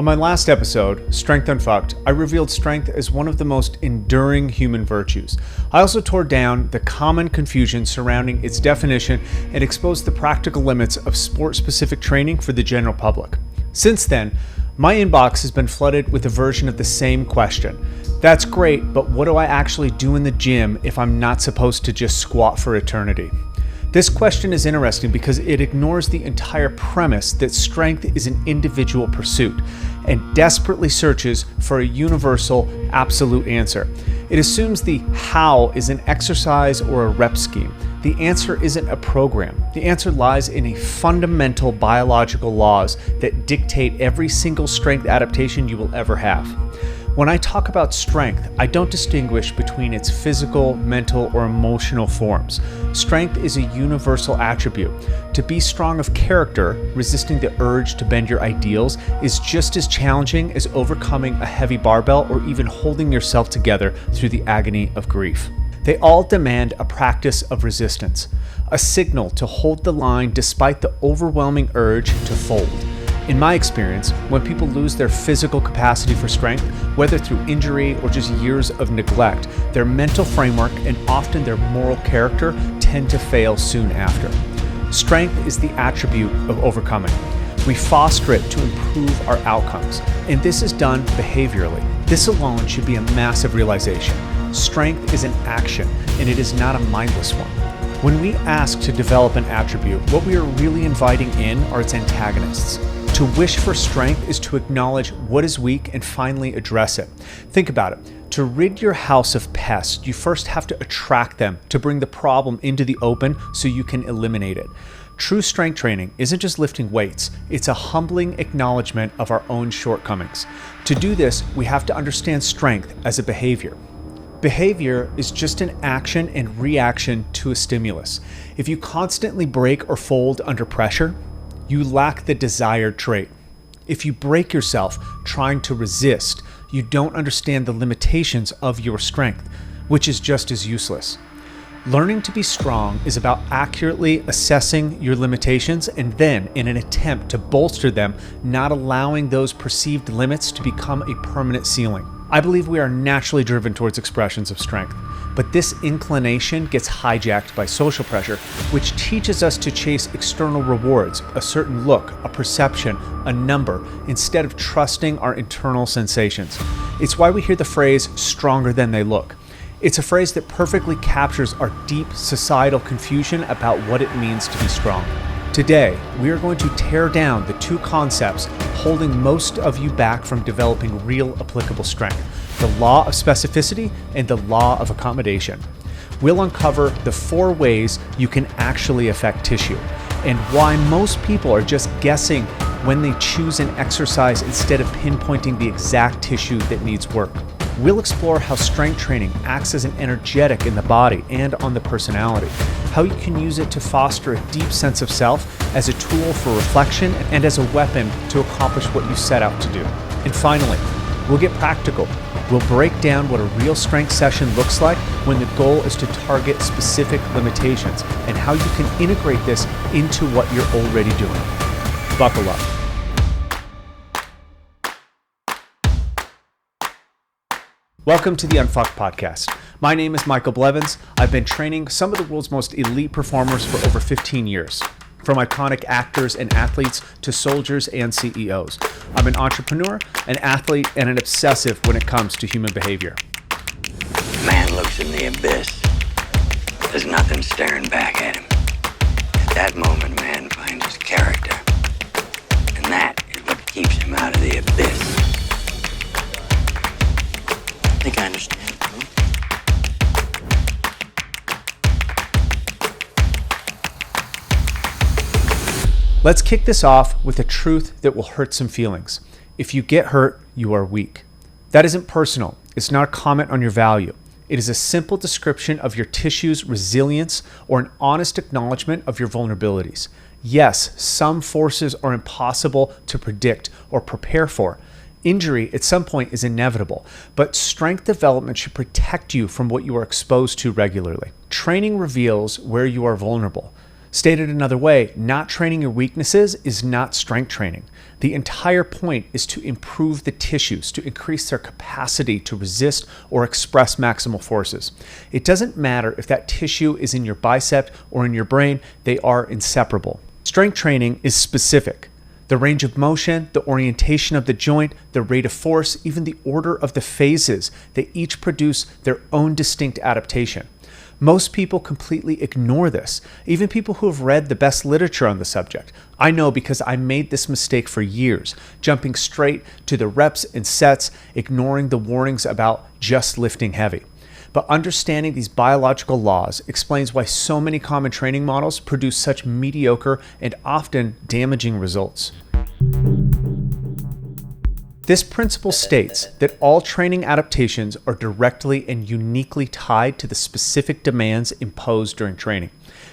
On my last episode, Strength Unfucked, I revealed strength as one of the most enduring human virtues. I also tore down the common confusion surrounding its definition and exposed the practical limits of sport-specific training for the general public. Since then, my inbox has been flooded with a version of the same question. That's great, but what do I actually do in the gym if I'm not supposed to just squat for eternity? This question is interesting because it ignores the entire premise that strength is an individual pursuit and desperately searches for a universal, absolute answer. It assumes the how is an exercise or a rep scheme. The answer isn't a program. The answer lies in a fundamental biological laws that dictate every single strength adaptation you will ever have. When I talk about strength, I don't distinguish between its physical, mental, or emotional forms. Strength is a universal attribute. To be strong of character, resisting the urge to bend your ideals, is just as challenging as overcoming a heavy barbell or even holding yourself together through the agony of grief. They all demand a practice of resistance, a signal to hold the line despite the overwhelming urge to fold. In my experience, when people lose their physical capacity for strength, whether through injury or just years of neglect, their mental framework and often their moral character tend to fail soon after. Strength is the attribute of overcoming. We foster it to improve our outcomes, and this is done behaviorally. This alone should be a massive realization. Strength is an action, and it is not a mindless one. When we ask to develop an attribute, what we are really inviting in are its antagonists. To wish for strength is to acknowledge what is weak and finally address it. Think about it. To rid your house of pests, you first have to attract them to bring the problem into the open so you can eliminate it. True strength training isn't just lifting weights, it's a humbling acknowledgement of our own shortcomings. To do this, we have to understand strength as a behavior. Behavior is just an action and reaction to a stimulus. If you constantly break or fold under pressure, you lack the desired trait. If you break yourself trying to resist, you don't understand the limitations of your strength, which is just as useless. Learning to be strong is about accurately assessing your limitations and then, in an attempt to bolster them, not allowing those perceived limits to become a permanent ceiling. I believe we are naturally driven towards expressions of strength, but this inclination gets hijacked by social pressure, which teaches us to chase external rewards, a certain look, a perception, a number, instead of trusting our internal sensations. It's why we hear the phrase, stronger than they look. It's a phrase that perfectly captures our deep societal confusion about what it means to be strong. Today, we are going to tear down the two concepts holding most of you back from developing real applicable strength: the Law of Specificity and the Law of Accommodation. We'll uncover the 4 ways you can actually affect tissue, and why most people are just guessing when they choose an exercise instead of pinpointing the exact tissue that needs work. We'll explore how strength training acts as an energetic in the body and on the personality, how you can use it to foster a deep sense of self, as a tool for reflection, and as a weapon to accomplish what you set out to do. And finally, we'll get practical. We'll break down what a real strength session looks like when the goal is to target specific limitations, and how you can integrate this into what you're already doing. Buckle up. Welcome to the Unfvckd podcast. My name is Michael Blevins. I've been training some of the world's most elite performers for over 15 years, from iconic actors and athletes to soldiers and CEOs. I'm an entrepreneur, an athlete, and an obsessive when it comes to human behavior. Man looks in the abyss. There's nothing staring back at him. At that moment, man finds his character. And that is what keeps him out of the abyss. I think I understand. Let's kick this off with a truth that will hurt some feelings. If you get hurt, you are weak. That isn't personal. It's not a comment on your value. It is a simple description of your tissue's resilience or an honest acknowledgement of your vulnerabilities. Yes, some forces are impossible to predict or prepare for. Injury at some point is inevitable, but strength development should protect you from what you are exposed to regularly. Training reveals where you are vulnerable. Stated another way, not training your weaknesses is not strength training. The entire point is to improve the tissues, to increase their capacity to resist or express maximal forces. It doesn't matter if that tissue is in your bicep or in your brain, they are inseparable. Strength training is specific. The range of motion, the orientation of the joint, the rate of force, even the order of the phases, they each produce their own distinct adaptation. Most people completely ignore this, even people who have read the best literature on the subject. I know because I made this mistake for years, jumping straight to the reps and sets, ignoring the warnings about just lifting heavy. But understanding these biological laws explains why so many common training models produce such mediocre and often damaging results. This principle states that all training adaptations are directly and uniquely tied to the specific demands imposed during training.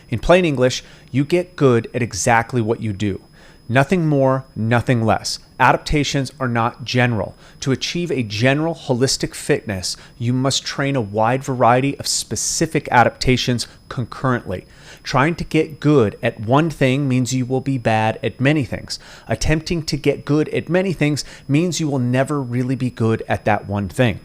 In plain English, you get good at exactly what you do. Nothing more, nothing less. Adaptations are not general. To achieve a general holistic fitness, you must train a wide variety of specific adaptations concurrently. Trying to get good at one thing means you will be bad at many things. Attempting to get good at many things means you will never really be good at that one thing.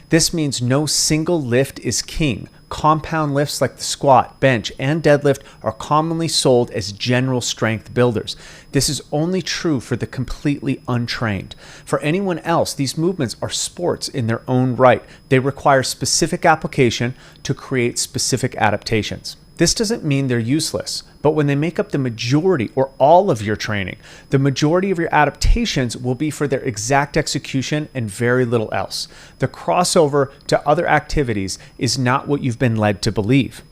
This means no single lift is king. Compound lifts like the squat, bench, and deadlift are commonly sold as general strength builders. This is only true for the completely untrained. For anyone else, these movements are sports in their own right. They require specific application to create specific adaptations. This doesn't mean they're useless, but when they make up the majority or all of your training, the majority of your adaptations will be for their exact execution and very little else. The crossover to other activities is not what you've been led to believe.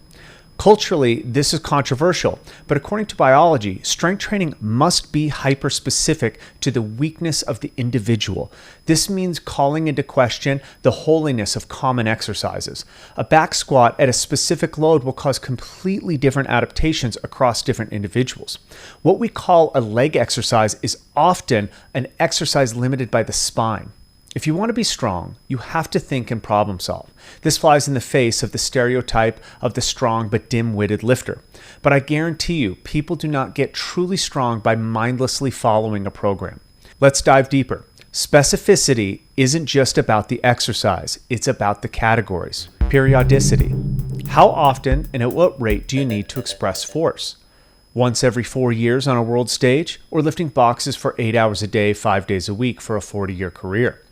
Culturally, this is controversial, but according to biology, strength training must be hyper-specific to the weakness of the individual. This means calling into question the holiness of common exercises. A back squat at a specific load will cause completely different adaptations across different individuals. What we call a leg exercise is often an exercise limited by the spine. If you want to be strong, you have to think and problem solve. This flies in the face of the stereotype of the strong but dim-witted lifter. But I guarantee you, people do not get truly strong by mindlessly following a program. Let's dive deeper. Specificity isn't just about the exercise, it's about the categories. Periodicity. How often and at what rate do you need to express force? Once every 4 years on a world stage, or lifting boxes for 8 hours a day, 5 days a week for a 40-year career?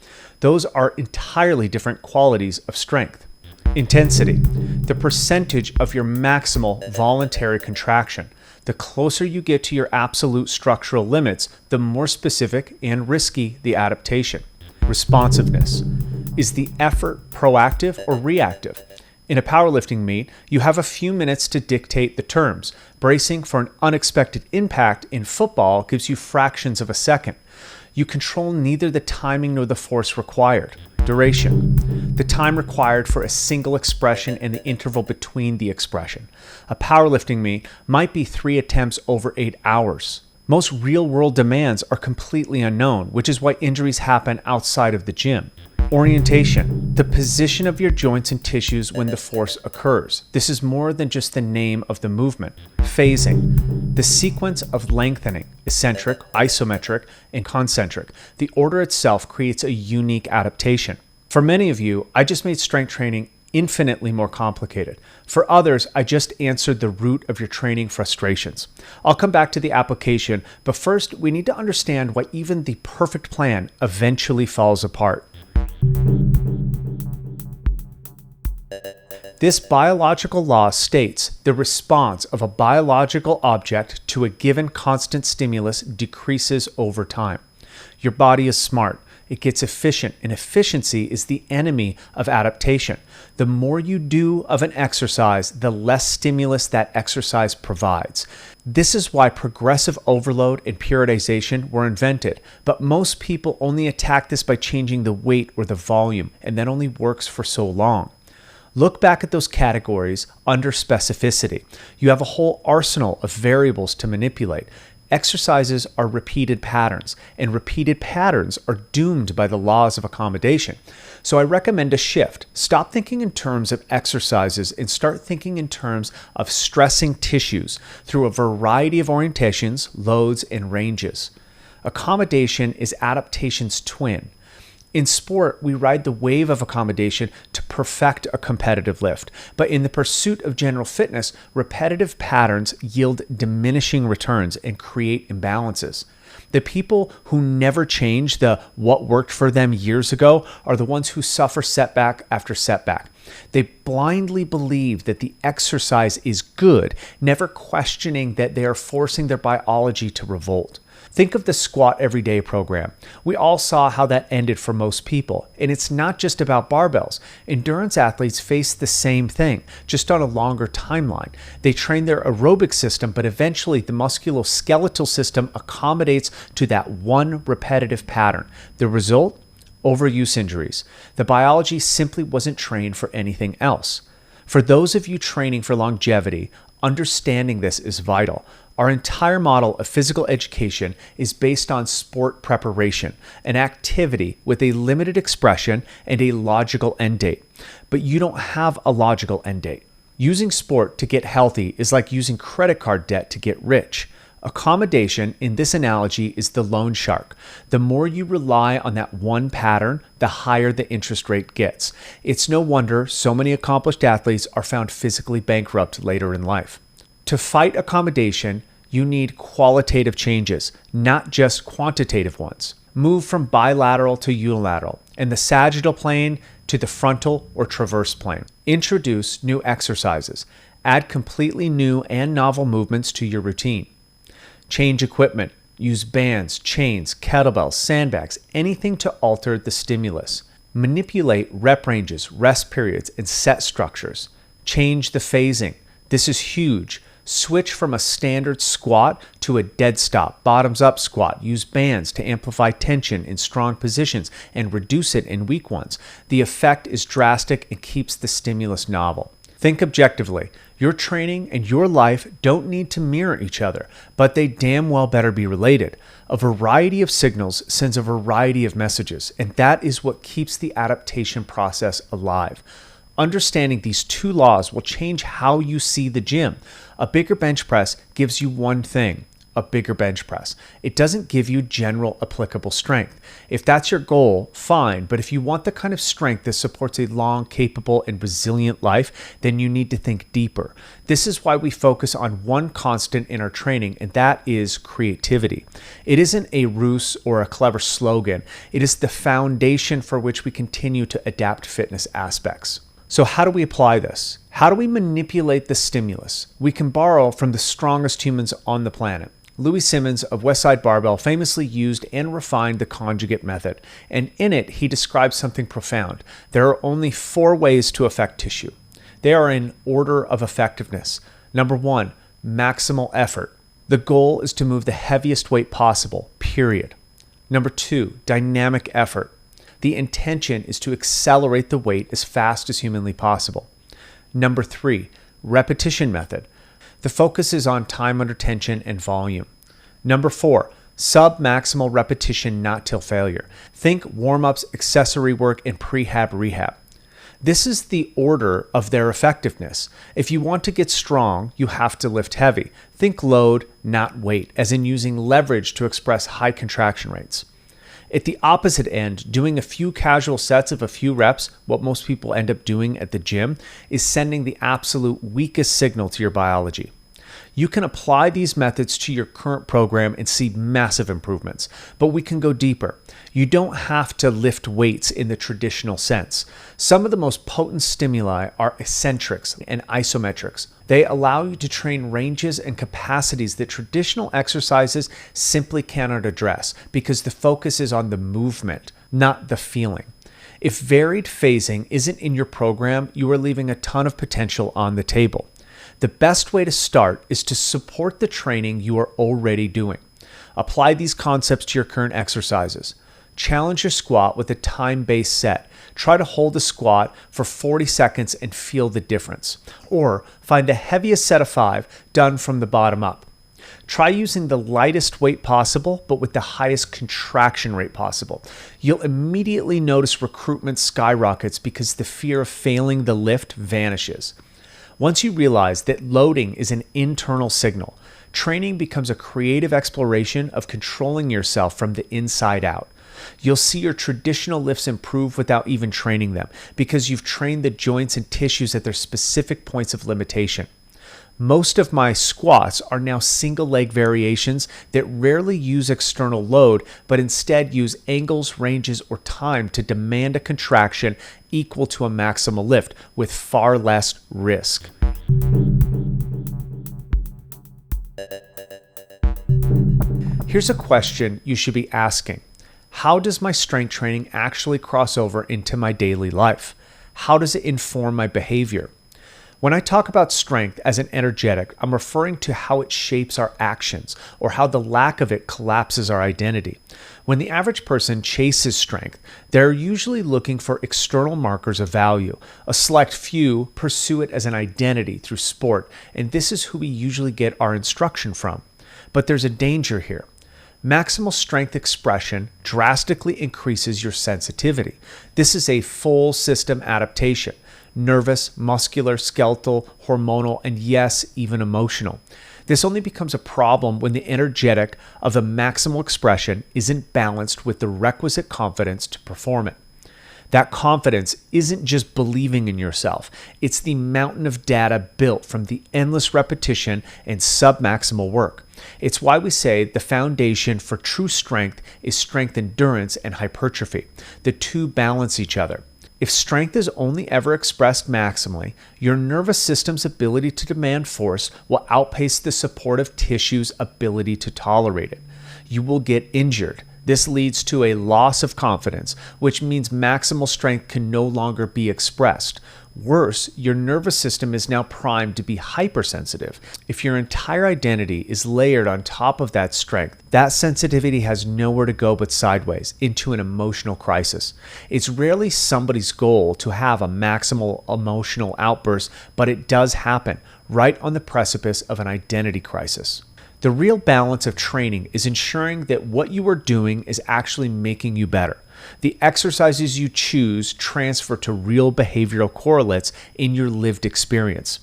Those are entirely different qualities of strength. Intensity, the percentage of your maximal voluntary contraction. The closer you get to your absolute structural limits, the more specific and risky the adaptation. Responsiveness, is the effort proactive or reactive? In a powerlifting meet, you have a few minutes to dictate the terms. Bracing for an unexpected impact in football gives you fractions of a second. You control neither the timing nor the force required. Duration, the time required for a single expression and the interval between the expression. A powerlifting meet might be 3 attempts over 8 hours. Most real-world demands are completely unknown, which is why injuries happen outside of the gym. Orientation, the position of your joints and tissues when the force occurs. This is more than just the name of the movement. Phasing, the sequence of lengthening, eccentric, isometric, and concentric. The order itself creates a unique adaptation. For many of you, I just made strength training infinitely more complicated. For others, I just answered the root of your training frustrations. I'll come back to the application, but first we need to understand why even the perfect plan eventually falls apart. This biological law states the response of a biological object to a given constant stimulus decreases over time. Your body is smart. It gets efficient, and efficiency is the enemy of adaptation. The more you do of an exercise, the less stimulus that exercise provides. This is why progressive overload and periodization were invented, but most people only attack this by changing the weight or the volume, and that only works for so long. Look back at those categories under specificity. You have a whole arsenal of variables to manipulate. Exercises are repeated patterns, and repeated patterns are doomed by the laws of accommodation. So I recommend a shift. Stop thinking in terms of exercises and start thinking in terms of stressing tissues through a variety of orientations, loads, and ranges. Accommodation is adaptation's twin. In sport, we ride the wave of accommodation to perfect a competitive lift. But in the pursuit of general fitness, repetitive patterns yield diminishing returns and create imbalances. The people who never change the what worked for them years ago are the ones who suffer setback after setback. They blindly believe that the exercise is good, never questioning that they are forcing their biology to revolt. Think of the squat everyday program. We all saw how that ended for most people. And it's not just about barbells. Endurance athletes face the same thing, just on a longer timeline. They train their aerobic system, but eventually the musculoskeletal system accommodates to that one repetitive pattern. The result? Overuse injuries. The biology simply wasn't trained for anything else. For those of you training for longevity, understanding this is vital. Our entire model of physical education is based on sport preparation, an activity with a limited expression and a logical end date. But you don't have a logical end date. Using sport to get healthy is like using credit card debt to get rich. Accommodation, in this analogy, is the loan shark. The more you rely on that one pattern, the higher the interest rate gets. It's no wonder so many accomplished athletes are found physically bankrupt later in life. To fight accommodation, you need qualitative changes, not just quantitative ones. Move from bilateral to unilateral, and the sagittal plane to the frontal or transverse plane. Introduce new exercises. Add completely new and novel movements to your routine. Change equipment. Use bands, chains, kettlebells, sandbags, anything to alter the stimulus. Manipulate rep ranges, rest periods, and set structures. Change the phasing. This is huge. Switch from a standard squat to a dead stop, bottoms up squat. Use bands to amplify tension in strong positions and reduce it in weak ones. The effect is drastic and keeps the stimulus novel. Think objectively. Your training and your life don't need to mirror each other, but they damn well better be related. A variety of signals sends a variety of messages, and that is what keeps the adaptation process alive. Understanding these two laws will change how you see the gym. A bigger bench press gives you one thing, a bigger bench press. It doesn't give you general applicable strength. If that's your goal, fine, but if you want the kind of strength that supports a long, capable, and resilient life, then you need to think deeper. This is why we focus on one constant in our training, and that is creativity. It isn't a ruse or a clever slogan. It is the foundation for which we continue to adapt fitness aspects. So how do we apply this? How do we manipulate the stimulus? We can borrow from the strongest humans on the planet. Louis Simmons of Westside Barbell famously used and refined the conjugate method, and in it he describes something profound. There are only 4 ways to affect tissue. They are in order of effectiveness. Number 1, maximal effort. The goal is to move the heaviest weight possible, period. Number 2, dynamic effort. The intention is to accelerate the weight as fast as humanly possible. Number 3, repetition method. The focus is on time under tension and volume. Number 4, submaximal repetition not till failure. Think warm-ups, accessory work, and prehab rehab. This is the order of their effectiveness. If you want to get strong, you have to lift heavy. Think load, not weight, as in using leverage to express high contraction rates. At the opposite end, doing a few casual sets of a few reps, what most people end up doing at the gym, is sending the absolute weakest signal to your biology. You can apply these methods to your current program and see massive improvements, but we can go deeper. You don't have to lift weights in the traditional sense. Some of the most potent stimuli are eccentrics and isometrics. They allow you to train ranges and capacities that traditional exercises simply cannot address because the focus is on the movement, not the feeling. If varied phasing isn't in your program, you are leaving a ton of potential on the table. The best way to start is to support the training you are already doing. Apply these concepts to your current exercises. Challenge your squat with a time-based set. Try to hold a squat for 40 seconds and feel the difference. Or find the heaviest set of 5 done from the bottom up. Try using the lightest weight possible, but with the highest contraction rate possible. You'll immediately notice recruitment skyrockets because the fear of failing the lift vanishes. Once you realize that loading is an internal signal, training becomes a creative exploration of controlling yourself from the inside out. You'll see your traditional lifts improve without even training them because you've trained the joints and tissues at their specific points of limitation. Most of my squats are now single leg variations that rarely use external load, but instead use angles, ranges, or time to demand a contraction equal to a maximal lift with far less risk. Here's a question you should be asking. How does my strength training actually cross over into my daily life? How does it inform my behavior? When I talk about strength as an energetic, I'm referring to how it shapes our actions or how the lack of it collapses our identity. When the average person chases strength, they're usually looking for external markers of value. A select few pursue it as an identity through sport, and this is who we usually get our instruction from. But there's a danger here. Maximal strength expression drastically increases your sensitivity. This is a full system adaptation. Nervous, muscular, skeletal, hormonal, and yes, even emotional. This only becomes a problem when the energetic of the maximal expression isn't balanced with the requisite confidence to perform it. That confidence isn't just believing in yourself. It's the mountain of data built from the endless repetition and submaximal work. It's why we say the foundation for true strength is strength endurance and hypertrophy. The two balance each other. If strength is only ever expressed maximally, your nervous system's ability to demand force will outpace the supportive tissue's ability to tolerate it. You will get injured. This leads to a loss of confidence, which means maximal strength can no longer be expressed. Worse, your nervous system is now primed to be hypersensitive. If your entire identity is layered on top of that strength, that sensitivity has nowhere to go but sideways, into an emotional crisis. It's rarely somebody's goal to have a maximal emotional outburst, but it does happen, right on the precipice of an identity crisis. The real balance of training is ensuring that what you are doing is actually making you better. The exercises you choose transfer to real behavioral correlates in your lived experience.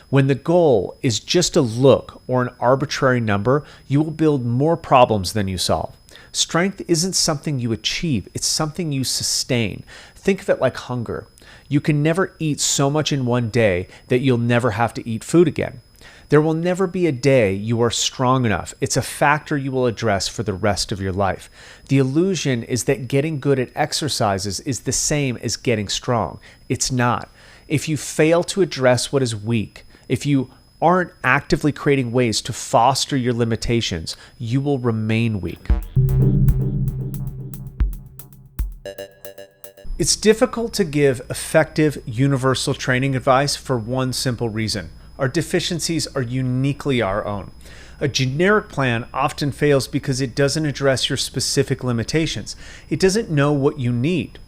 When the goal is just a look or an arbitrary number, you will build more problems than you solve. Strength isn't something you achieve, it's something you sustain. Think of it like hunger. You can never eat so much in one day that you'll never have to eat food again. There will never be a day you are strong enough. It's a factor you will address for the rest of your life. The illusion is that getting good at exercises is the same as getting strong. It's not. If you fail to address what is weak, if you aren't actively creating ways to foster your limitations, you will remain weak. It's difficult to give effective universal training advice for one simple reason. Our deficiencies are uniquely our own. A generic plan often fails because it doesn't address your specific limitations. It doesn't know what you need.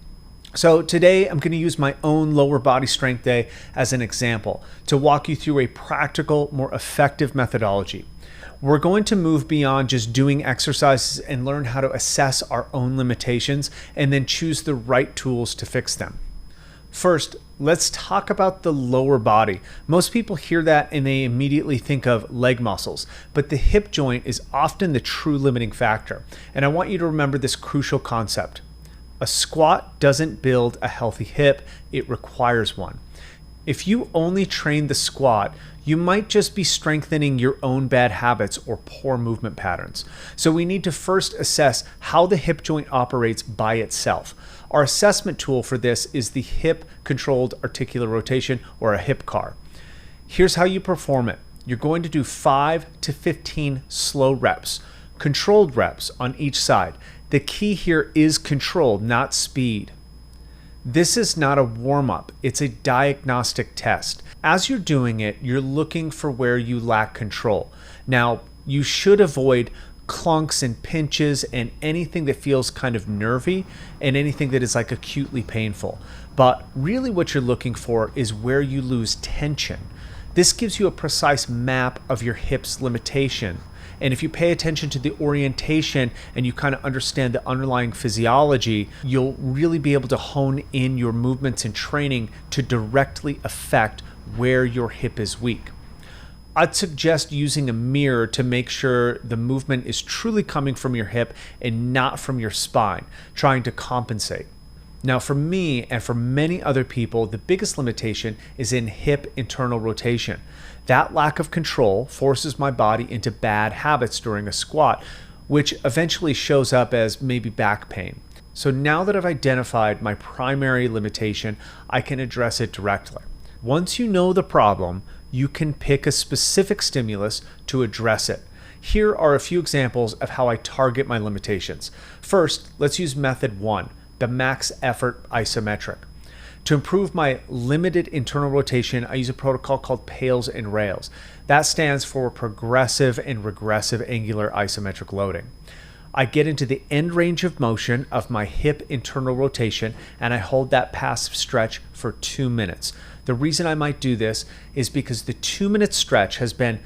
So today I'm going to use my own lower body strength day as an example to walk you through a practical, more effective methodology. We're going to move beyond just doing exercises and learn how to assess our own limitations and then choose the right tools to fix them. First, let's talk about the lower body. Most people hear that and they immediately think of leg muscles, but the hip joint is often the true limiting factor. And I want you to remember this crucial concept. A squat doesn't build a healthy hip, it requires one. If you only train the squat, you might just be strengthening your own bad habits or poor movement patterns. So we need to first assess how the hip joint operates by itself. Our assessment tool for this is the hip controlled articular rotation, or a hip CAR. Here's how you perform it. You're going to do 5 to 15 slow reps, controlled reps on each side. The key here is control, not speed. This is not a warm-up, it's a diagnostic test. As you're doing it, you're looking for where you lack control. Now, you should avoid clunks and pinches and anything that feels kind of nervy and anything that is like acutely painful. But really what you're looking for is where you lose tension. This gives you a precise map of your hip's limitation. And if you pay attention to the orientation and you kind of understand the underlying physiology, you'll really be able to hone in your movements and training to directly affect where your hip is weak. I'd suggest using a mirror to make sure the movement is truly coming from your hip and not from your spine, trying to compensate. Now, for me and for many other people, the biggest limitation is in hip internal rotation. That lack of control forces my body into bad habits during a squat, which eventually shows up as maybe back pain. So now that I've identified my primary limitation, I can address it directly. Once you know the problem, you can pick a specific stimulus to address it. Here are a few examples of how I target my limitations. First, let's use method 1, the max effort isometric. To improve my limited internal rotation, I use a protocol called Pails and Rails. That stands for progressive and regressive angular isometric loading. I get into the end range of motion of my hip internal rotation and I hold that passive stretch for 2 minutes. The reason I might do this is because the 2-minute stretch has been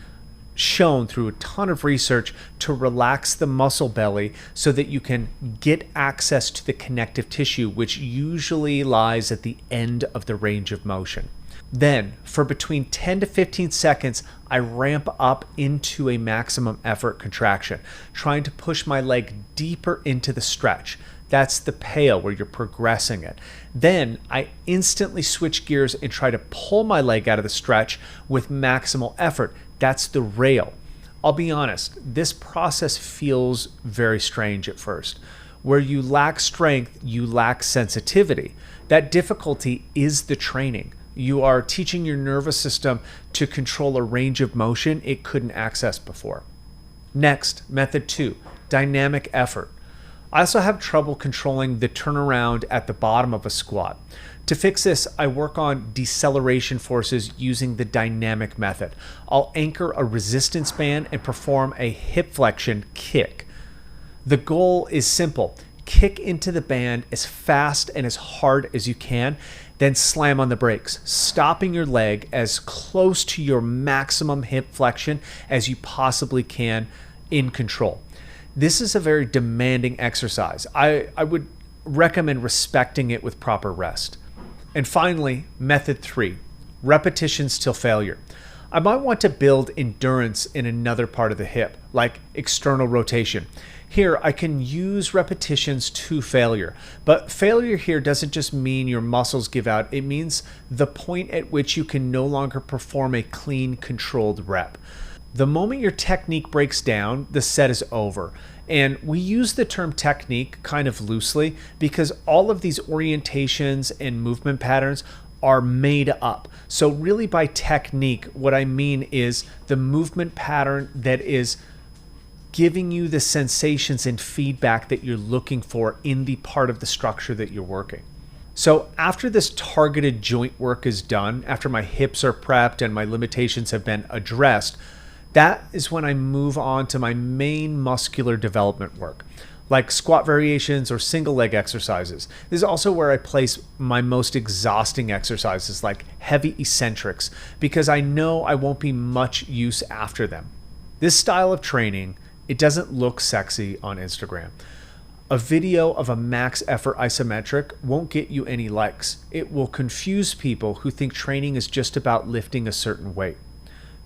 shown through a ton of research to relax the muscle belly so that you can get access to the connective tissue, which usually lies at the end of the range of motion. Then, for between 10 to 15 seconds, I ramp up into a maximum effort contraction, trying to push my leg deeper into the stretch. That's the pail where you're progressing it. Then I instantly switch gears and try to pull my leg out of the stretch with maximal effort. That's the rail. I'll be honest, this process feels very strange at first. Where you lack strength, you lack sensitivity. That difficulty is the training. You are teaching your nervous system to control a range of motion it couldn't access before. Next, method 2, dynamic effort. I also have trouble controlling the turnaround at the bottom of a squat. To fix this, I work on deceleration forces using the dynamic method. I'll anchor a resistance band and perform a hip flexion kick. The goal is simple. Kick into the band as fast and as hard as you can, then slam on the brakes, stopping your leg as close to your maximum hip flexion as you possibly can in control. This is a very demanding exercise. I would recommend respecting it with proper rest. And finally, method 3, repetitions till failure. I might want to build endurance in another part of the hip, like external rotation. Here, I can use repetitions to failure, but failure here doesn't just mean your muscles give out. It means the point at which you can no longer perform a clean, controlled rep. The moment your technique breaks down, the set is over. And we use the term technique kind of loosely because all of these orientations and movement patterns are made up. So really by technique, what I mean is the movement pattern that is giving you the sensations and feedback that you're looking for in the part of the structure that you're working. So after this targeted joint work is done, after my hips are prepped and my limitations have been addressed, that is when I move on to my main muscular development work, like squat variations or single leg exercises. This is also where I place my most exhausting exercises like heavy eccentrics, because I know I won't be much use after them. This style of training, it doesn't look sexy on Instagram. A video of a max effort isometric won't get you any likes. It will confuse people who think training is just about lifting a certain weight.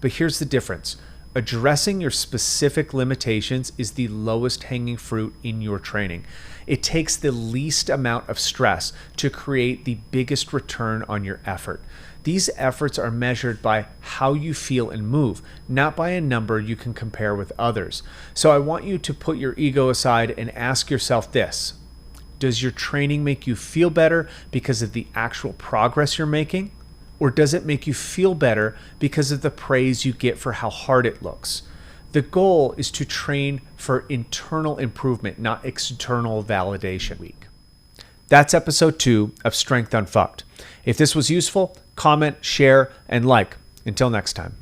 But here's the difference. Addressing your specific limitations is the lowest hanging fruit in your training. It takes the least amount of stress to create the biggest return on your effort. These efforts are measured by how you feel and move, not by a number you can compare with others. So I want you to put your ego aside and ask yourself this: does your training make you feel better because of the actual progress you're making? Or does it make you feel better because of the praise you get for how hard it looks? The goal is to train for internal improvement, not external validation. That's episode 2 of Strength Unfucked. If this was useful, comment, share, and like. Until next time.